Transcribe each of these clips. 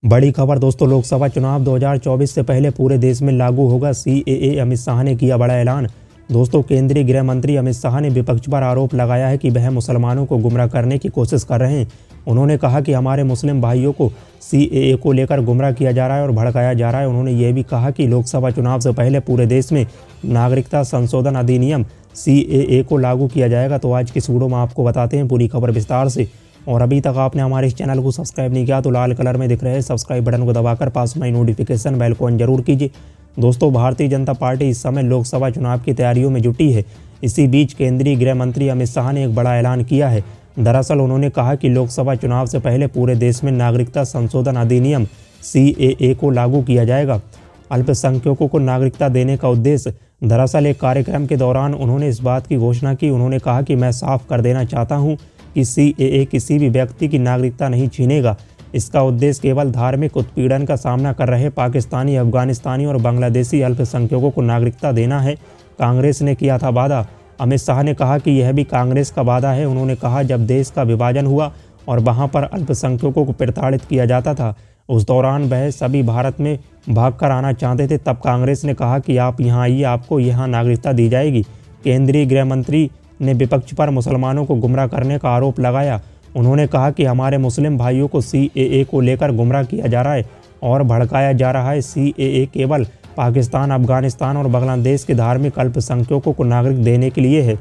बड़ी खबर दोस्तों, लोकसभा चुनाव 2024 से पहले पूरे देश में लागू होगा सीएए। अमित शाह ने किया बड़ा ऐलान। दोस्तों, केंद्रीय गृह मंत्री अमित शाह ने विपक्ष पर आरोप लगाया है कि वह मुसलमानों को गुमराह करने की कोशिश कर रहे हैं। उन्होंने कहा कि हमारे मुस्लिम भाइयों को सीएए को लेकर गुमराह किया जा रहा है और भड़काया जा रहा है। उन्होंने ये भी कहा कि लोकसभा चुनाव से पहले पूरे देश में नागरिकता संशोधन अधिनियम सीएए को लागू किया जाएगा। तो आज की इस वीडियो में आपको बताते हैं पूरी खबर विस्तार से। और अभी तक आपने हमारे इस चैनल को सब्सक्राइब नहीं किया तो लाल कलर में दिख रहे सब्सक्राइब बटन को दबाकर पास में नोटिफिकेशन बेल को ऑन जरूर कीजिए। दोस्तों, भारतीय जनता पार्टी इस समय लोकसभा चुनाव की तैयारियों में जुटी है। इसी बीच केंद्रीय गृह मंत्री अमित शाह ने एक बड़ा ऐलान किया है। दरअसल उन्होंने कहा कि लोकसभा चुनाव से पहले पूरे देश में नागरिकता संशोधन अधिनियम सीएए को लागू किया जाएगा। अल्पसंख्यकों को नागरिकता देने का उद्देश्य। दरअसल एक कार्यक्रम के दौरान उन्होंने इस बात की घोषणा की। उन्होंने कहा कि मैं साफ कर देना चाहता हूँ कि सीएए किसी भी व्यक्ति की नागरिकता नहीं छीनेगा। इसका उद्देश्य केवल धार्मिक उत्पीड़न का सामना कर रहे पाकिस्तानी, अफगानिस्तानी और बांग्लादेशी अल्पसंख्यकों को नागरिकता देना है। कांग्रेस ने किया था वादा। अमित शाह ने कहा कि यह भी कांग्रेस का वादा है। उन्होंने कहा, जब देश का विभाजन हुआ और वहां पर अल्पसंख्यकों को प्रताड़ित किया जाता था, उस दौरान वह सभी भारत में भागकर आना चाहते थे। तब कांग्रेस ने कहा कि आप यहाँ आइए, आपको यहाँ नागरिकता दी जाएगी। केंद्रीय गृह मंत्री ने विपक्ष पर मुसलमानों को गुमराह करने का आरोप लगाया। उन्होंने कहा कि हमारे मुस्लिम भाइयों को सीएए को लेकर गुमराह किया जा रहा है और भड़काया जा रहा है। सीएए केवल पाकिस्तान, अफगानिस्तान और बांग्लादेश के धार्मिक अल्पसंख्यकों को नागरिक देने के लिए है।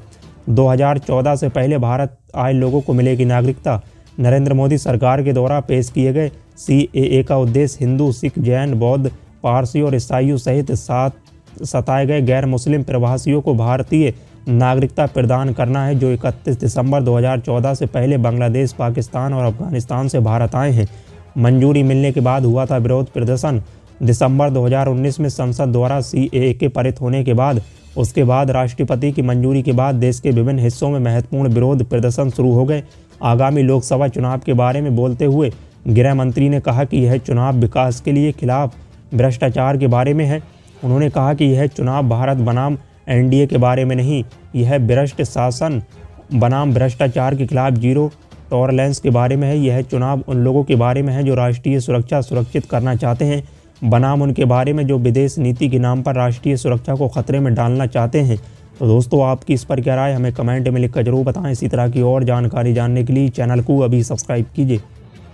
2014 से पहले भारत आए लोगों को मिलेगी नागरिकता। नरेंद्र मोदी सरकार के द्वारा पेश किए गए सीएए का उद्देश्य हिंदू, सिख, जैन, बौद्ध, पारसी और ईसाइयों सहित सताए गए गैर मुस्लिम प्रवासियों को भारतीय नागरिकता प्रदान करना है, जो 31 दिसंबर 2014 से पहले बांग्लादेश, पाकिस्तान और अफगानिस्तान से भारत आए हैं। मंजूरी मिलने के बाद हुआ था विरोध प्रदर्शन। दिसंबर 2019 में संसद द्वारा सीएए के पारित होने के बाद उसके बाद राष्ट्रपति की मंजूरी के बाद देश के विभिन्न हिस्सों में महत्वपूर्ण विरोध प्रदर्शन शुरू हो गए। आगामी लोकसभा चुनाव के बारे में बोलते हुए गृह मंत्री ने कहा कि यह चुनाव विकास के लिए खिलाफ भ्रष्टाचार के बारे में है। उन्होंने कहा कि यह चुनाव भारत बनाम एनडीए के बारे में नहीं, यह भ्रष्ट शासन बनाम भ्रष्टाचार के खिलाफ जीरो टॉलरेंस के बारे में है। यह चुनाव उन लोगों के बारे में है जो राष्ट्रीय सुरक्षा सुरक्षित करना चाहते हैं, बनाम उनके बारे में जो विदेश नीति के नाम पर राष्ट्रीय सुरक्षा को खतरे में डालना चाहते हैं। तो दोस्तों, आपकी इस पर क्या राय हमें कमेंट में लिखकर जरूर बताएं। इसी तरह की और जानकारी जानने के लिए चैनल को अभी सब्सक्राइब कीजिए।